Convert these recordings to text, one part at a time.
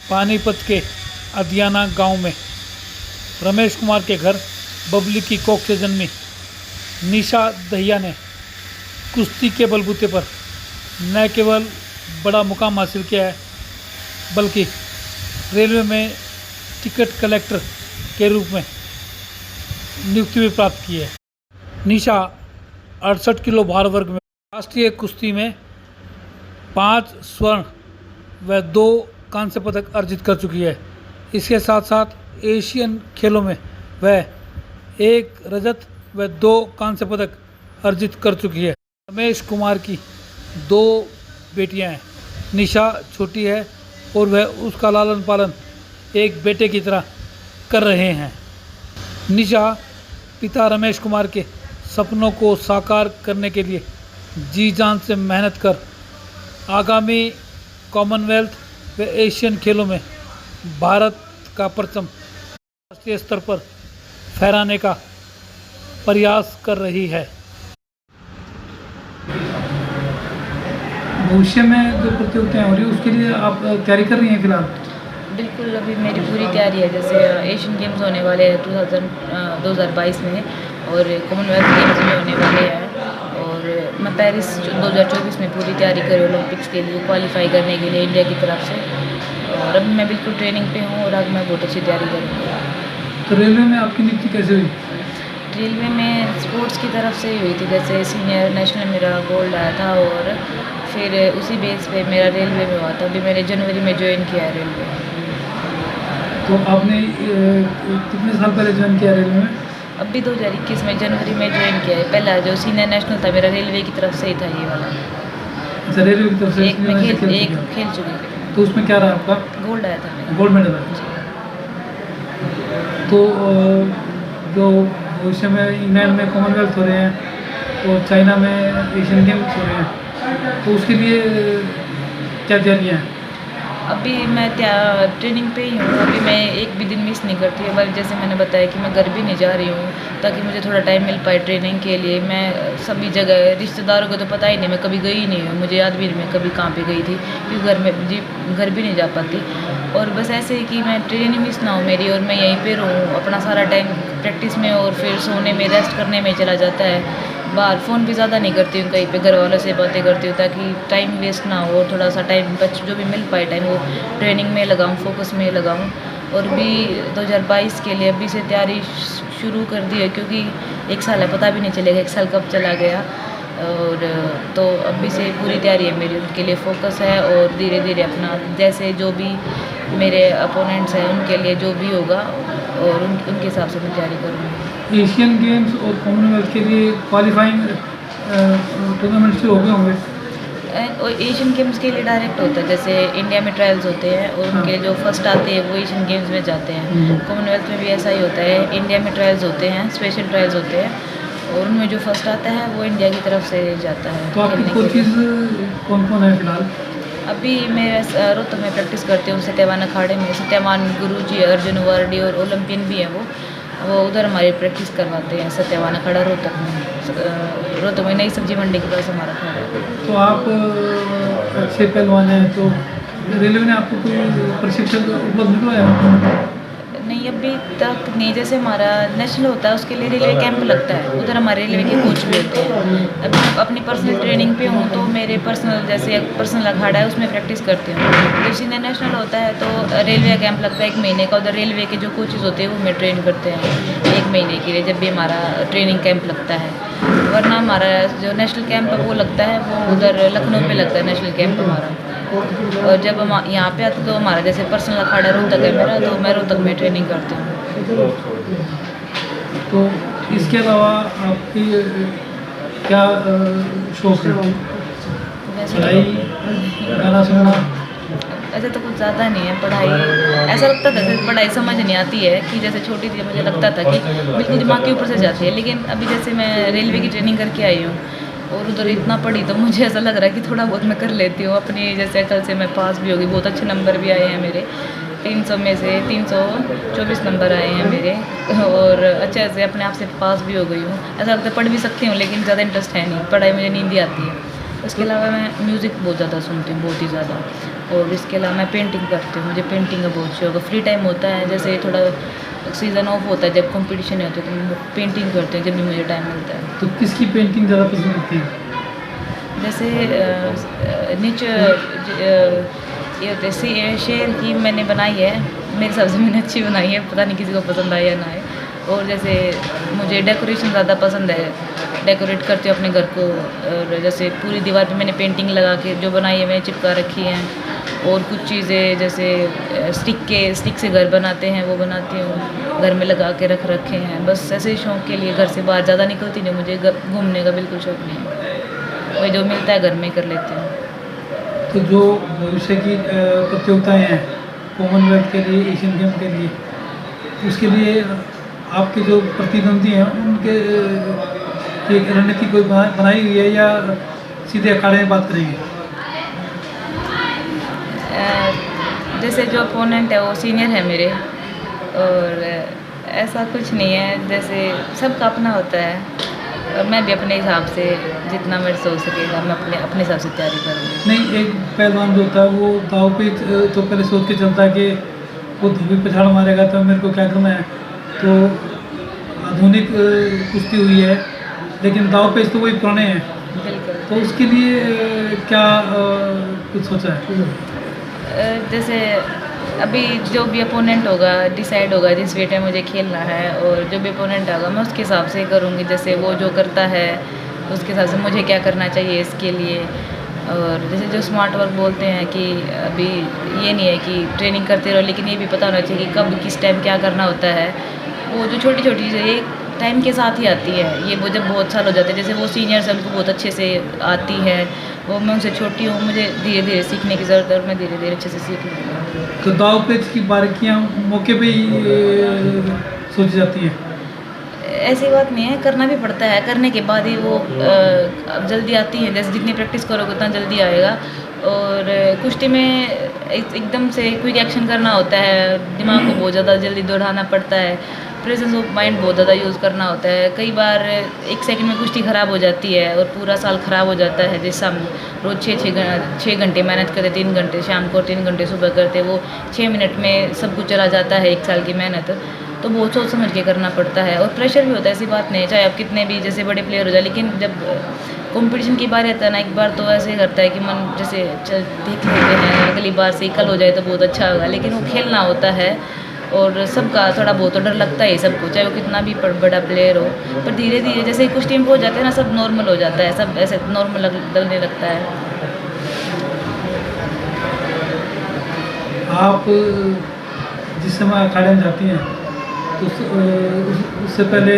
पानीपत के अदियाना गांव में रमेश कुमार के घर बबली की कोख से जन्मी निशा दहिया ने कुश्ती के बलबूते पर न केवल बड़ा मुकाम हासिल किया है बल्कि रेलवे में टिकट कलेक्टर के रूप में नियुक्ति भी प्राप्त की है। निशा 68 किलो भार वर्ग में राष्ट्रीय कुश्ती में 5 स्वर्ण व 2 कांस्य पदक अर्जित कर चुकी है। इसके साथ साथ एशियन खेलों में वह 1 रजत व 2 कांस्य पदक अर्जित कर चुकी है। रमेश कुमार की 2 बेटियां हैं। निशा छोटी है और वह उसका लालन पालन एक बेटे की तरह कर रहे हैं। निशा पिता रमेश कुमार के सपनों को साकार करने के लिए जी जान से मेहनत कर आगामी कॉमनवेल्थ व एशियन खेलों में भारत का परचम राष्ट्रीय स्तर पर फहराने का प्रयास कर रही है। भविष्य में जो प्रतियोगिताएं हो रही है उसके लिए आप तैयारी कर रही हैं फिलहाल? बिल्कुल, अभी मेरी पूरी तैयारी है। जैसे एशियन गेम्स होने वाले हैं 2022 में और कॉमनवेल्थ गेम्स भी होने वाले हैं और मैं पेरिस 2024 में पूरी तैयारी करी ओलंपिक्स के लिए क्वालिफाई करने के लिए इंडिया की तरफ से। और अभी मैं बिल्कुल ट्रेनिंग पे हूँ और अब मैं बहुत अच्छी तैयारी करूँगी। तो रेलवे में आपकी नियुक्ति कैसे हुई? रेलवे में स्पोर्ट्स की तरफ से ही हुई थी। जैसे सीनियर नेशनल मेरा गोल्ड आया था और फिर उसी बेस पे मेरा रेलवे में हुआ था। अभी मैंने जनवरी में ज्वाइन किया है रेलवे। तो आपने कितने साल पहले ज्वाइन किया रेलवे में? अभी 2021 में जनवरी में ज्वाइन किया है। पहला जो सीनियर नेशनल था मेरा रेलवे की तरफ से ही था ये वाला। अच्छा, रेलवे की तरफ से एक मैं खेल चुकी थी। तो उसमें क्या रहा आपका? गोल्ड आया था मेरा। गोल्ड मेडल आया। तो जो भविष्य में इंग्लैंड में कॉमनवेल्थ हो रहे हैं और चाइना में एशियन गेम्स हो रहे हैं तो उसके लिए क्या तैयारियाँ हैं? अभी मैं ट्रेनिंग पे ही हूँ। अभी मैं एक भी दिन मिस नहीं करती है। बल्कि जैसे मैंने बताया कि मैं घर भी नहीं जा रही हूँ ताकि मुझे थोड़ा टाइम मिल पाए ट्रेनिंग के लिए। मैं सभी जगह रिश्तेदारों को तो पता ही नहीं, मैं कभी गई नहीं हूँ। मुझे याद भी नहीं मैं कभी कहाँ पे गई थी क्योंकि घर भी नहीं जा पाती। और बस ऐसे ही कि मैं ट्रेनिंग मिस ना हो मेरी और मैं यहीं पे रहूँ। अपना सारा टाइम प्रैक्टिस में और फिर सोने में रेस्ट करने में चला जाता है। बाहर फ़ोन भी ज़्यादा नहीं करती हूँ, कहीं पे घर वालों से बातें करती हूँ ताकि टाइम वेस्ट ना हो और थोड़ा सा टाइम जो भी मिल पाए टाइम वो ट्रेनिंग में लगाऊँ, फोकस में लगाऊँ। और भी 2022 के लिए अभी से तैयारी शुरू कर दी है क्योंकि 1 साल है, पता भी नहीं चलेगा 1 साल कब चला गया। और तो अभी से पूरी तैयारी है मेरी, उनके लिए फोकस है और धीरे धीरे अपना जैसे जो भी मेरे अपोनेंट्स हैं उनके लिए जो भी होगा और उनके हिसाब से मैं तैयारी करूँगी। एशियन गेम्स और कॉमनवेल्थ के लिए क्वालिफाइंग टूर्नामेंट से हो गए होंगे? और एशियन गेम्स के लिए डायरेक्ट होता है। जैसे इंडिया में ट्रायल्स होते हैं और उनके जो फर्स्ट आते हैं वो एशियन गेम्स में जाते हैं। कॉमनवेल्थ में भी ऐसा ही होता है। इंडिया में ट्रायल्स होते हैं, स्पेशल ट्रायल्स होते हैं और उनमें जो फर्स्ट आता है वो इंडिया की तरफ से जाता है। तो आपकी कोचेज कौन कौन है फिलहाल? अभी मैं रोहतक में प्रैक्टिस करती हूँ सत्यवान अखाड़े में। सत्यवान गुरुजी अर्जुन वारडी और ओलंपियन भी हैं वो उधर हमारी प्रैक्टिस करवाते हैं। सत्यवान अखाड़ा रोहतक में नई सब्जी मंडी के पास हमारा अखाड़ा है। तो आप अच्छे पहलवान हैं तो रेलवे ने आपको कोई प्रशिक्षण उपलब्ध करवाया? नहीं, अभी तक नहीं। जैसे हमारा नेशनल होता है उसके लिए रेलवे कैंप लगता है, उधर हमारे रेलवे के कोच भी होते हैं। अभी अपनी पर्सनल ट्रेनिंग पे हूँ तो मेरे पर्सनल अखाड़ा है उसमें प्रैक्टिस करती हूँ। जब सीनियर नेशनल होता है तो रेलवे का कैंप लगता है 1 महीने का। उधर रेलवे के जो कोचेज़ होते हैं वो हमें ट्रेन करते हैं 1 महीने के लिए जब भी हमारा ट्रेनिंग कैंप लगता है। वरना हमारा जो नेशनल कैंप है वो लगता है वो उधर लखनऊ पे लगता है नेशनल कैंप हमारा। और जब हम यहाँ पे आते तो हमारा जैसे पर्सनल अखाड़ा रोहतक है मेरा, तो मैं रोहतक में ट्रेनिंग करती हूँ। तो इसके अलावा आपकी क्या शौक है? पढ़ाई, गाना सुनना? ऐसे तो कुछ ज़्यादा नहीं है पढ़ाई। ऐसा लगता था जैसे पढ़ाई समझ नहीं आती है कि जैसे छोटी थी मुझे लगता था कि बिल्कुल दिमाग के ऊपर से जाती है। लेकिन अभी जैसे मैं रेलवे की ट्रेनिंग करके आई हूँ और उधर इतना पढ़ी तो मुझे ऐसा लग रहा है कि थोड़ा बहुत मैं कर लेती हूँ। अपनी जैसे अकल से मैं पास भी होगी। बहुत अच्छे नंबर भी आए हैं मेरे। 300 में से 324 नंबर आए हैं मेरे और अच्छे से अपने आप से पास भी हो गई हूँ। ऐसा लगता है पढ़ भी सकती हूँ लेकिन ज़्यादा इंटरेस्ट है नहीं पढ़ाई, मुझे नींद ही आती है। उसके अलावा मैं म्यूज़िक बहुत ज़्यादा सुनती हूँ, बहुत ही ज़्यादा। और इसके अलावा मैं पेंटिंग करती हूँ, मुझे पेंटिंग का बहुत शौक है। फ्री टाइम होता है, जैसे थोड़ा सीज़न ऑफ होता है, जब कंपटीशन होते हैं तो मैं पेंटिंग करती हूँ जब भी मुझे टाइम मिलता है। तो किसकी पेंटिंग ज़्यादा पसंद करती है? जैसे ये होते शेर की मैंने बनाई है, मेरे हिसाब से मैंने अच्छी बनाई है, पता नहीं किसी को पसंद आए या ना आए। और जैसे मुझे डेकोरेशन ज़्यादा पसंद है, डेकोरेट करती हूँ अपने घर को। और जैसे पूरी दीवार पे मैंने पेंटिंग लगा के जो बनाई है मैंने चिपका रखी हैं। और कुछ चीज़ें जैसे स्टिक से घर बनाते हैं वो बनाती हूँ, घर में लगा के रख रखे हैं। बस ऐसे ही शौक के लिए, घर से बाहर ज़्यादा निकलती नहीं, मुझे घूमने का बिल्कुल शौक नहीं है। वही जो मिलता है घर में ही कर लेती हूँ। तो जो भविष्य की प्रतियोगिताएं हैं कॉमनवेल्थ के लिए, एशियन गेम के लिए, उसके लिए आपके जो प्रतिद्वंदी हैं उनके एक रणनीति कोई बनाई हुई है या सीधे अखाड़े में बात करेंगे? जैसे जो अपोनेंट है वो सीनियर है मेरे, और ऐसा कुछ नहीं है, जैसे सबका अपना होता है। और मैं भी अपने हिसाब से जितना मेरे सोच सकेगा मैं अपने हिसाब से तैयारी करूँगी। नहीं, एक पहलवान जो होता है वो दाव पे तो पहले सोच के चलता है कि वो धोबी पछाड़ मारेगा तो मेरे को क्या करना है। तो आधुनिक कुश्ती हुई है, लेकिन दाव पेच तो वही पुराने हैं। बिल्कुल। तो उसके लिए क्या कुछ सोचा है? जैसे अभी जो भी अपोनेंट होगा डिसाइड होगा जिस वेट में मुझे खेलना है, और जो भी अपोनेंट आएगा मैं उसके हिसाब से करूँगी। जैसे वो जो करता है उसके हिसाब से मुझे क्या करना चाहिए इसके लिए। और जैसे जो स्मार्ट वर्क बोलते हैं कि अभी ये नहीं है कि ट्रेनिंग करते रहो, लेकिन ये भी पता होना चाहिए कि कब किस टाइम क्या करना होता है। वो जो छोटी छोटी चीज़ें एक टाइम के साथ ही आती है, ये वो जब बहुत साल हो जाते हैं, जैसे वो सीनियर्स हैं उनको बहुत अच्छे से आती है, वो मैं उनसे छोटी हूँ, मुझे धीरे धीरे सीखने की ज़रूरत है और मैं धीरे धीरे अच्छे से सीख लूँगी। तो दाव पेच की बारीकियाँ मौके पे ही सोची जाती हैं? ऐसी बात नहीं है, करना भी पड़ता है, करने के बाद ही वो अब जल्दी आती है। जैसे जितनी प्रैक्टिस करोगे उतना जल्दी आएगा। और कुश्ती में एकदम से क्विक एक्शन करना होता है, दिमाग को बहुत ज़्यादा जल्दी दौड़ाना पड़ता है, प्रेजेंस ऑफ माइंड बहुत ज़्यादा यूज़ करना होता है। कई बार 1 सेकंड में कुश्ती ख़राब हो जाती है और पूरा साल ख़राब हो जाता है। जैसे हम रोज़ 6 घंटे मेहनत करते, 3 घंटे शाम को, 3 घंटे सुबह करते, वो 6 मिनट में सब कुछ चला जाता है 1 साल की मेहनत। तो बहुत सोच समझ के करना पड़ता है, और प्रेशर भी होता है, ऐसी बात नहीं है, चाहे आप कितने भी जैसे बड़े प्लेयर हो जाए। लेकिन जब कंपटीशन की बारी आता है ना, एक बार तो ऐसे करता है कि मन जैसे चल देख लेते हैं, अगली बार से कल हो जाए तो बहुत अच्छा होगा। लेकिन वो खेलना होता है, और सबका थोड़ा बहुत तो डर लगता है सबको, चाहे वो कितना भी बड़ा प्लेयर हो। पर धीरे धीरे जैसे कुछ टीम हो जाते हैं ना, सब नॉर्मल हो जाता है, सब ऐसे नॉर्मल लगने लगता है। आप जिस समय अखाड़े में जाती हैं तो उससे पहले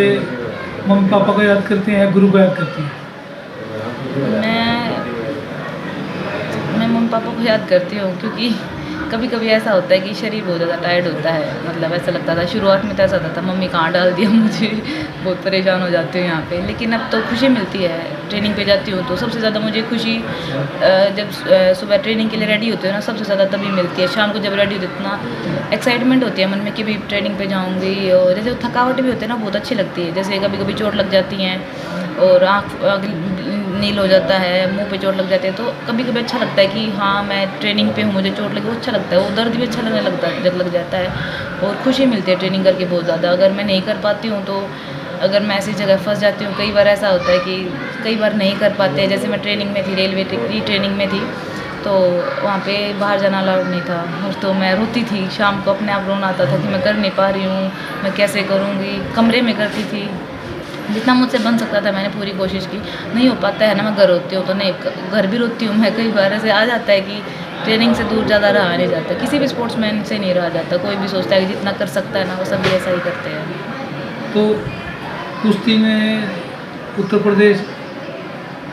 मम्मी पापा को याद करती हैं या गुरु को याद करती हैं? मैं मम्मी पापा को याद करती हूँ, क्योंकि कभी कभी ऐसा होता है कि शरीर बहुत ज़्यादा टायर्ड होता है। मतलब ऐसा लगता था शुरुआत में, तो ऐसा होता था मम्मी कहाँ डाल दिया मुझे, बहुत परेशान हो जाती हूँ यहाँ पे। लेकिन अब तो खुशी मिलती है, ट्रेनिंग पे जाती हूँ तो सबसे ज़्यादा मुझे खुशी जब सुबह ट्रेनिंग के लिए रेडी होते हो ना, सबसे ज़्यादा तभी मिलती है। शाम को जब रेडी होते इतना एक्साइटमेंट होती है मन में कि भी ट्रेनिंग पे जाऊँगी। और जैसे थकावट भी होती है ना, बहुत अच्छी लगती है। जैसे कभी कभी चोट लग जाती हैं और आँख नील हो जाता है, मुंह पे चोट लग जाती है, तो कभी कभी अच्छा लगता है कि हाँ मैं ट्रेनिंग पे हूँ, मुझे चोट लगी, वो अच्छा लगता है, वो दर्द भी अच्छा लगने लगता है जब लग जाता है। और खुशी मिलती है ट्रेनिंग करके बहुत ज़्यादा। अगर मैं नहीं कर पाती हूँ तो, अगर मैं ऐसी जगह फंस जाती हूँ, कई बार ऐसा होता है कि कई बार नहीं कर पाते। जैसे मैं ट्रेनिंग में थी, रेलवे की ट्रेनिंग में थी, तो वहाँ पे बाहर जाना अलाउड नहीं था, और तो मैं रोती थी, शाम को अपने आप रोना आता था कि मैं कर नहीं पा रही हूँ, मैं कैसे करूँगी। कमरे में करती थी, जितना मुझसे बन सकता था मैंने पूरी कोशिश की। नहीं हो पाता है ना, मैं घर रोती हूँ तो नहीं, घर भी रोती हूँ मैं। कई बार ऐसे आ जाता है कि ट्रेनिंग से दूर ज़्यादा रहा नहीं जाता, किसी भी स्पोर्ट्समैन से नहीं रहा जाता। कोई भी सोचता है कि जितना कर सकता है ना, वो सभी ऐसा ही करते हैं। तो कुश्ती में उत्तर प्रदेश,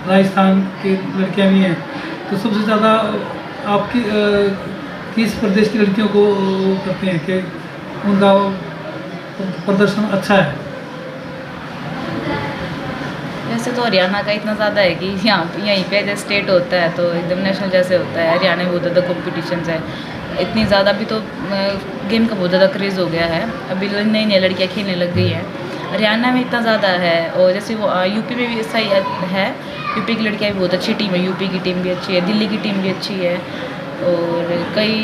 राजस्थान की लड़कियां भी हैं, तो सबसे ज़्यादा आपकी किस प्रदेश की लड़कियों को करते हैं कि उनका प्रदर्शन अच्छा है? वैसे तो हरियाणा का इतना ज़्यादा है कि यहीं पे जैसे स्टेट होता है तो एकदम नेशनल जैसे होता है। हरियाणा में बहुत ज़्यादा कॉम्पिटिशन्स है, इतनी ज़्यादा भी तो गेम का बहुत ज़्यादा क्रेज़ हो गया है। अभी नई नई लड़कियाँ खेलने लग गई हैं, हरियाणा में इतना ज़्यादा है। और जैसे वो यूपी में भी ऐसा ही है, यूपी की लड़कियाँ भी बहुत अच्छी टीम है, यूपी की टीम भी अच्छी है, दिल्ली की टीम भी अच्छी है और कई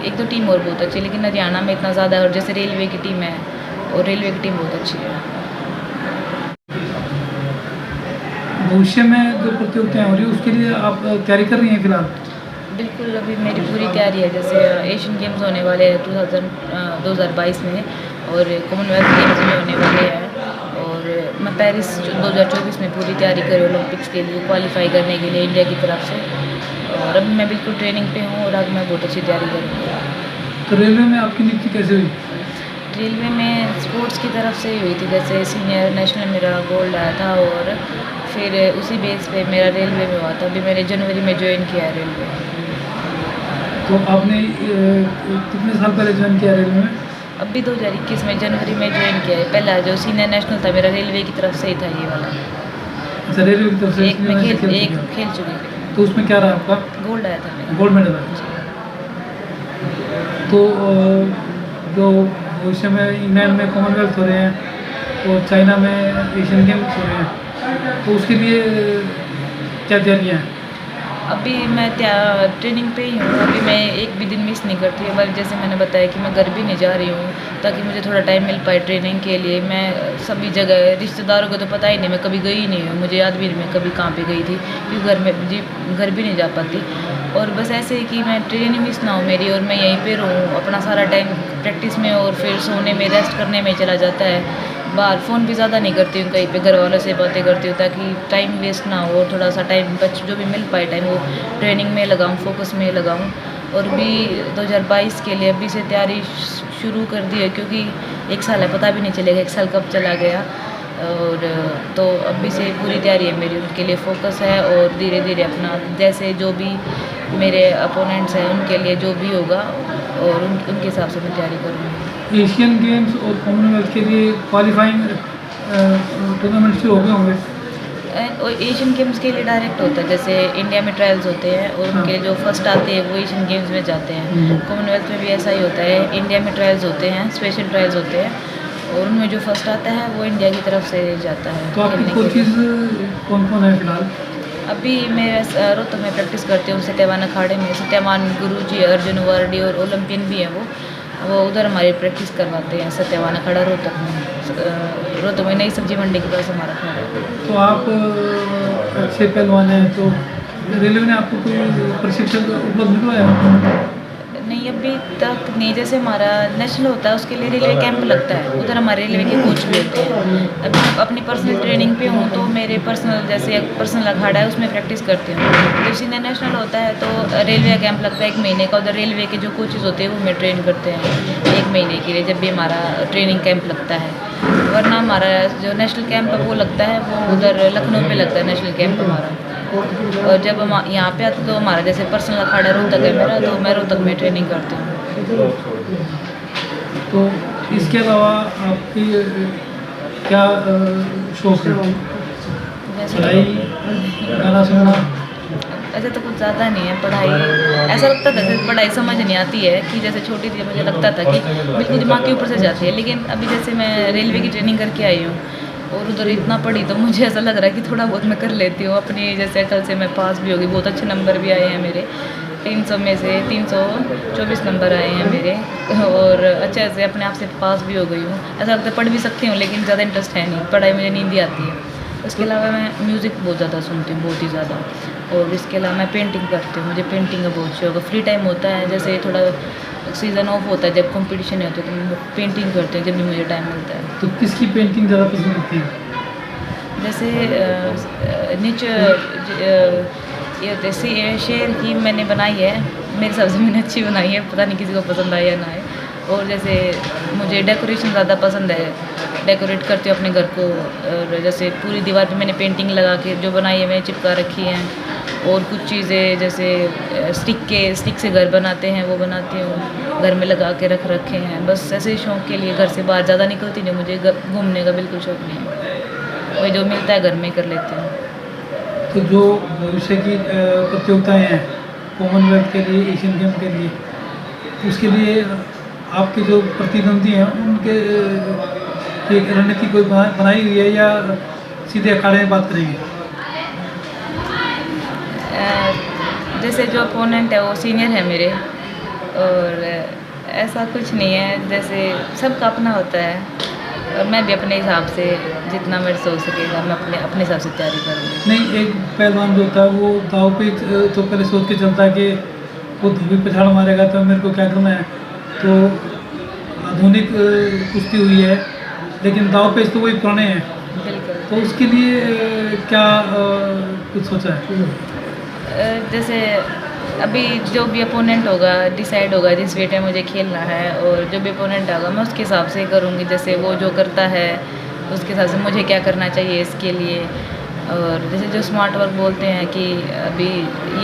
एक दो टीम और बहुत अच्छी है, लेकिन हरियाणा में इतना ज़्यादा है। और जैसे रेलवे की टीम है और रेलवे की टीम बहुत अच्छी है। भविष्य में जो प्रतियोगिताएं हो रही है उसके लिए आप तैयारी कर रही हैं फिलहाल? बिल्कुल, अभी मेरी पूरी तैयारी है। जैसे एशियन गेम्स होने वाले हैं 2022 में और कॉमनवेल्थ गेम्स भी होने वाले हैं और मैं पेरिस 2024 में पूरी तैयारी कर रही हूँ ओलंपिक्स के लिए क्वालिफाई करने के लिए इंडिया की तरफ से। और अभी मैं बिल्कुल ट्रेनिंग पे हूँ और आगे मैं बहुत अच्छी तैयारी करूँगी। तो रेलवे में आपकी नियुक्ति कैसे हुई? रेलवे में स्पोर्ट्स की तरफ से ही हुई थी। जैसे सीनियर नेशनल मेरा गोल्ड आया था और फिर उसी बेस पे मेरा रेलवे में हुआ था। अभी मैंने जनवरी में ज्वाइन किया है रेलवे। तो आपने कितने साल पहले ज्वाइन किया रेलवे में? अभी 2021 में जनवरी में ज्वाइन किया है। पहला जो सीनियर नेशनल था मेरा रेलवे की तरफ से ही था ये वाला। अच्छा, रेलवे की तरफ से एक में खेल चुकी हूँ। तो उसमें क्या रहा आपका? गोल्ड आया था मेरा। गोल्ड मेडल आया। तो जो भविष्य में इंग्लैंड में कॉमनवेल्थ हो रहे हैं और चाइना में एशियन गेम्स हो रहे हैं, तो उसके लिए क्या तैयारियाँ हैं? अभी मैं ट्रेनिंग पे ही हूँ। अभी मैं एक भी दिन मिस नहीं करती। पर जैसे मैंने बताया कि मैं घर भी नहीं जा रही हूँ ताकि मुझे थोड़ा टाइम मिल पाए ट्रेनिंग के लिए। मैं सभी जगह रिश्तेदारों को तो पता ही नहीं, मैं कभी गई नहीं हूँ, मुझे याद भी नहीं मैं कभी कहाँ पे गई थी क्योंकि घर भी नहीं जा पाती। और बस ऐसे ही कि मैं ट्रेनिंग मिस ना हो मेरी और मैं यहीं पे रहूँ। अपना सारा टाइम प्रैक्टिस में और फिर सोने में रेस्ट करने में चला जाता है। बाहर फ़ोन भी ज़्यादा नहीं करती हूँ, कहीं पे घर वालों से बातें करती हूँ ताकि टाइम वेस्ट ना हो और थोड़ा सा टाइम जो भी मिल पाए टाइम वो ट्रेनिंग में लगाऊँ, फोकस में लगाऊँ। और भी 2022 के लिए अभी से तैयारी शुरू कर दी है क्योंकि एक साल है, पता भी नहीं चलेगा एक साल कब चला गया। और तो अभी से पूरी तैयारी है मेरी, उनके लिए फ़ोकस है और धीरे धीरे अपना जैसे जो भी मेरे अपोनेंट्स हैं उनके लिए जो भी होगा और उनके हिसाब से मैं तैयारी करूँगी। एशियन गेम्स और कॉमनवेल्थ के लिए क्वालिफाइंग टूर्नामेंट शुरू हो गए होंगे? और एशियन गेम्स के लिए डायरेक्ट होता है। जैसे इंडिया में ट्रायल्स होते हैं और उनके जो फर्स्ट आते हैं वो एशियन गेम्स में जाते हैं। कॉमनवेल्थ में भी ऐसा ही होता है, इंडिया में ट्रायल्स होते हैं, स्पेशल ट्रायल्स होते हैं और उनमें जो फर्स्ट आता है वो इंडिया की तरफ से जाता है। तो आपकी कोचेज कौन कौन है फिलहाल? अभी मैं रोहतक में प्रैक्टिस करती हूँ सत्यवान अखाड़े में। सत्यवान गुरुजी अर्जुन वारडी और ओलंपियन भी हैं वो उधर हमारी प्रैक्टिस करवाते हैं सत्यवान अखाड़ा रोहतक में। रोहतक में नई सब्जी मंडी के पास हमारा अखाड़ा है। तो आप अच्छे पहलवान हैं, तो रेलवे ने आपको कोई प्रशिक्षण उपलब्ध करवाया? नहीं, अभी तक नहीं। जैसे हमारा नेशनल होता है उसके लिए रेलवे कैंप लगता है, उधर हमारे रेलवे के कोच भी होते हैं। अभी अपनी पर्सनल ट्रेनिंग पे हूँ तो मेरे पर्सनल अखाड़ा है उसमें प्रैक्टिस करती हूँ। जब सीनियर नेशनल होता है तो रेलवे का कैंप लगता है 1 महीने का, उधर रेलवे के जो कोचेज़ होते हैं वो हमें ट्रेन करते हैं 1 महीने के लिए जब भी हमारा ट्रेनिंग कैंप लगता है। वरना हमारा जो नेशनल कैंप है वो लगता है वो उधर लखनऊ पे लगता है नेशनल कैंप हमारा। और जब हम यहाँ पे आते तो हमारा जैसे पर्सनल अखाड़ा रोहतक है मेरा, तो मैं रोहतक में ट्रेनिंग करती हूँ। तो इसके अलावा आपकी क्या शौक है? वैसे पढ़ाई, गाना सुनना? ऐसे तो कुछ ज़्यादा नहीं है पढ़ाई। ऐसा लगता था जैसे पढ़ाई समझ नहीं आती है कि जैसे छोटी थी मुझे लगता था कि बिल्कुल दिमाग के ऊपर से जाती है, लेकिन अभी जैसे मैं रेलवे की ट्रेनिंग करके आई हूँ और उधर इतना पढ़ी तो मुझे ऐसा लग रहा है कि थोड़ा बहुत मैं कर लेती हूँ अपनी। जैसे कल से मैं पास भी होगी, बहुत अच्छे नंबर भी आए हैं मेरे, 300 में से 324 नंबर आए हैं मेरे और अच्छे से अपने आप से पास भी हो गई हूँ। ऐसा लगता है पढ़ भी सकती हूँ लेकिन ज़्यादा इंटरेस्ट है नहीं, पढ़ाई मुझे नींद ही आती है। उसके अलावा मैं म्यूज़िक बहुत ज़्यादा सुनती हूँ, बहुत ही ज़्यादा। और इसके अलावा मैं पेंटिंग करती हूँ, मुझे पेंटिंग का बहुत शौक है। फ्री टाइम होता है जैसे थोड़ा सीज़न ऑफ होता है जब कंपटीशन होता है तो मैं पेंटिंग करती हूँ जब भी मुझे टाइम मिलता है। तो किसकी पेंटिंग ज़्यादा पसंद करती है? जैसे ये जैसे शेर की मैंने बनाई है, मेरे हिसाब से मैंने अच्छी बनाई है, पता नहीं किसी को पसंद आए या ना आए। और जैसे मुझे डेकोरेशन ज़्यादा पसंद है, डेकोरेट करती हूँ अपने घर को। और जैसे पूरी दीवार पे मैंने पेंटिंग लगा के जो बनाई है मैंने चिपका रखी हैं। और कुछ चीज़ें जैसे स्टिक से घर बनाते हैं वो बनाती हूँ, घर में लगा के रख रखे हैं। बस ऐसे ही शौक़ के लिए घर से बाहर ज़्यादा निकलती नहीं, मुझे घूमने का बिल्कुल शौक़ नहीं है, वही जो मिलता है घर में कर लेती हूँ। तो जो भविष्य की प्रतियोगिताएं हैं कॉमनवेल्थ के लिए, एशियन गेम के लिए, उसके लिए आपके जो प्रतिद्वंदी हैं उनके एक रणनीति कोई बनाई हुई है या सीधे अखाड़े में बात करेंगे? जैसे जो अपोनेंट है वो सीनियर है मेरे, और ऐसा कुछ नहीं है, जैसे सबका अपना होता है और मैं भी अपने हिसाब से जितना मेरे से हो सकेगा मैं अपने अपने हिसाब से तैयारी करूँगी। नहीं, एक पहलवान जो होता है वो दाव पे तो पहले सोच के चलता है कि वो धोबी पे छाल मारेगा तो मेरे को क्या करना है। तो आधुनिक कुश्ती हुई है, लेकिन दाव पेच तो वही पुराने हैं। बिल्कुल। तो उसके लिए क्या कुछ सोचा है? जैसे अभी जो भी अपोनेंट होगा डिसाइड होगा जिस वेट में मुझे खेलना है, और जो भी अपोनेंट होगा मैं उसके हिसाब से करूँगी। जैसे वो जो करता है उसके हिसाब से मुझे क्या करना चाहिए इसके लिए। और जैसे जो स्मार्ट वर्क बोलते हैं कि अभी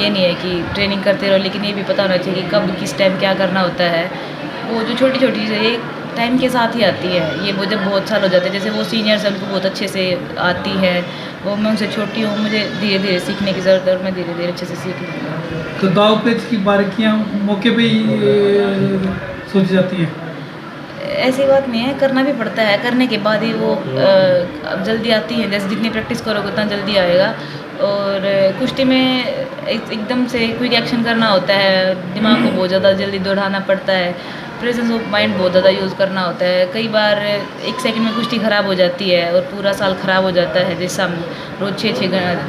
ये नहीं है कि ट्रेनिंग करते रहो, लेकिन ये भी पता होना चाहिए कि कब किस टाइम क्या करना होता है। वो जो छोटी छोटी चीज़ें एक टाइम के साथ ही आती है, ये वो जब बहुत साल हो जाते हैं, जैसे वो सीनियर्स हैं उनको बहुत अच्छे से आती है, वो मैं उनसे छोटी हूँ, मुझे धीरे धीरे सीखने की ज़रूरत है और मैं धीरे धीरे अच्छे से सीख लूँगा। तो दाव पेच की बारीकियाँ मौके पे ही सोची जाती हैं। ऐसी बात नहीं है, करना भी पड़ता है, करने के बाद ही वो अब जल्दी आती है। जैसे जितनी प्रैक्टिस करोगे उतना जल्दी आएगा। और कुश्ती में एकदम से क्विक एक्शन करना होता है, दिमाग को बहुत ज़्यादा जल्दी दौड़ाना पड़ता है, प्रेजेंस ऑफ माइंड बहुत ज़्यादा यूज़ करना होता है। कई बार एक सेकंड में कुश्ती ख़राब हो जाती है और पूरा साल ख़राब हो जाता है। जैसे हम रोज़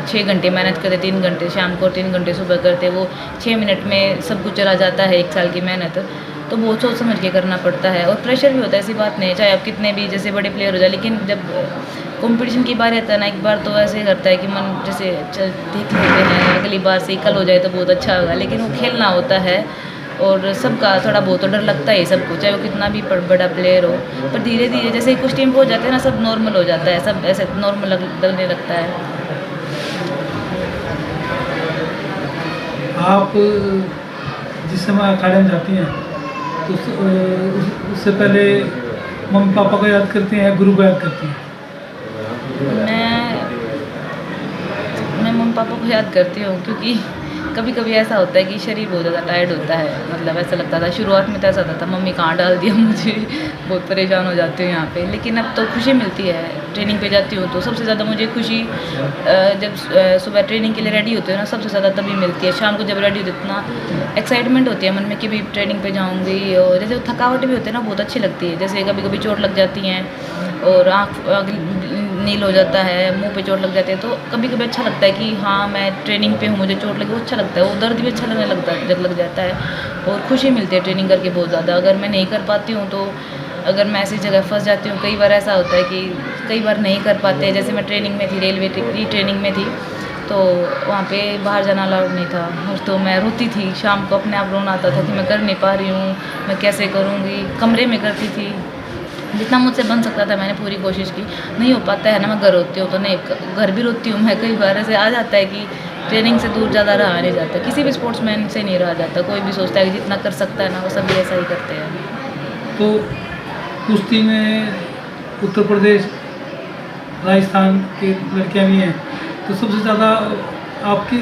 6 घंटे मेहनत करते, 3 घंटे शाम को, 3 घंटे सुबह करते, वो 6 मिनट में सब कुछ चला जाता है 1 साल की मेहनत। तो बहुत सोच समझ के करना पड़ता है और प्रेशर भी होता है, ऐसी बात नहीं है, चाहे आप कितने भी जैसे बड़े प्लेयर हो जाए, लेकिन जब कंपटीशन की बारी आता है ना, एक बार तो ऐसे ही करता है कि मन जैसे चल देख लेते हैं, अगली बार से कल हो जाए तो बहुत अच्छा होगा, लेकिन वो खेलना होता है और सबका थोड़ा बहुत तो डर लगता है सबको, चाहे वो कितना भी बड़ा प्लेयर हो। पर धीरे धीरे जैसे कुछ टीम हो जाते हैं ना, सब नॉर्मल हो जाता है, सब ऐसे नॉर्मल लगने लगता है। आप जिस समय अखाड़े में जाती हैं तो उससे पहले मम्मी पापा को याद करती हैं या गुरु को याद करती हैं? मैं मम्मी पापा को याद करती हूँ, क्योंकि कभी कभी ऐसा होता है कि शरीर बहुत ज़्यादा टायर्ड होता है। मतलब ऐसा लगता था शुरुआत में, तो ऐसा होता था मम्मी कहाँ डाल दिया मुझे, बहुत परेशान हो जाती हूँ यहाँ पे। लेकिन अब तो खुशी मिलती है, ट्रेनिंग पे जाती हूँ तो सबसे ज़्यादा मुझे खुशी जब सुबह ट्रेनिंग के लिए रेडी होते हो ना, सबसे ज़्यादा तभी मिलती है। शाम को जब रेडी होती है इतना एक्साइटमेंट होती है मन में कि भी ट्रेनिंग पे जाऊँगी। और जैसे थकावट भी होती है ना, बहुत अच्छी लगती है। जैसे कभी कभी चोट लग जाती हैं और आँख नील हो जाता है, मुंह पे चोट लग जाती है, तो कभी कभी अच्छा लगता है कि हाँ मैं ट्रेनिंग पे हूँ, मुझे चोट लगी, वो अच्छा लगता है, वो दर्द भी अच्छा लगने लगता है जब लग जाता है। और खुशी मिलती है ट्रेनिंग करके बहुत ज़्यादा। अगर मैं नहीं कर पाती हूँ तो अगर मैं ऐसी जगह फंस जाती हूँ, कई बार ऐसा होता है कि कई बार नहीं कर पाते। जैसे मैं ट्रेनिंग में थी, रेलवे की ट्रेनिंग में थी, तो वहाँ पे बाहर जाना अलाउड नहीं था, और तो मैं रोती थी, शाम को अपने आप रोना आता था कि मैं कर नहीं पा रही हूँ, मैं कैसे करूँगी। कमरे में करती थी, जितना मुझसे बन सकता था मैंने पूरी कोशिश की। नहीं हो पाता है ना, मैं घर रोती हूँ तो नहीं, घर भी रोती हूँ मैं। कई बार ऐसे आ जाता है कि ट्रेनिंग से दूर ज़्यादा रहा नहीं जाता, किसी भी स्पोर्ट्समैन से नहीं रहा जाता। कोई भी सोचता है कि जितना कर सकता है ना, वो सभी ऐसा ही करते हैं। तो कुश्ती में उत्तर प्रदेश, राजस्थान की लड़कियां भी हैं, तो सबसे ज़्यादा आपकी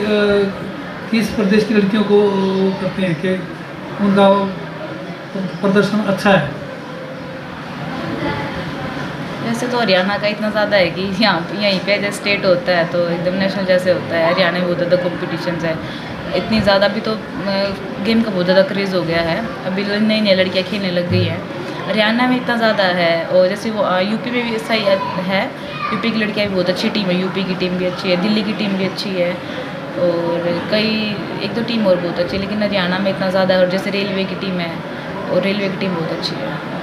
किस प्रदेश की लड़कियों को करते हैं कि उनका प्रदर्शन अच्छा है? वैसे तो हरियाणा का इतना ज़्यादा है कि यहीं पे जैसे स्टेट होता है तो एकदम नेशनल जैसे होता है। हरियाणा में बहुत ज़्यादा कॉम्पिटिशन्स है, इतनी ज़्यादा भी तो गेम का बहुत ज़्यादा क्रेज़ हो गया है। अभी नई नई लड़कियाँ खेलने लग गई हैं, हरियाणा में इतना ज़्यादा है। और जैसे वो यूपी में भी ऐसा ही है, यूपी की लड़कियाँ भी बहुत अच्छी टीम है, यूपी की टीम भी अच्छी है, दिल्ली की टीम भी अच्छी है, और कई एक दो टीम और बहुत अच्छी है। लेकिन हरियाणा में इतना ज़्यादा है, और जैसे रेलवे की टीम है, और रेलवे की टीम बहुत अच्छी है।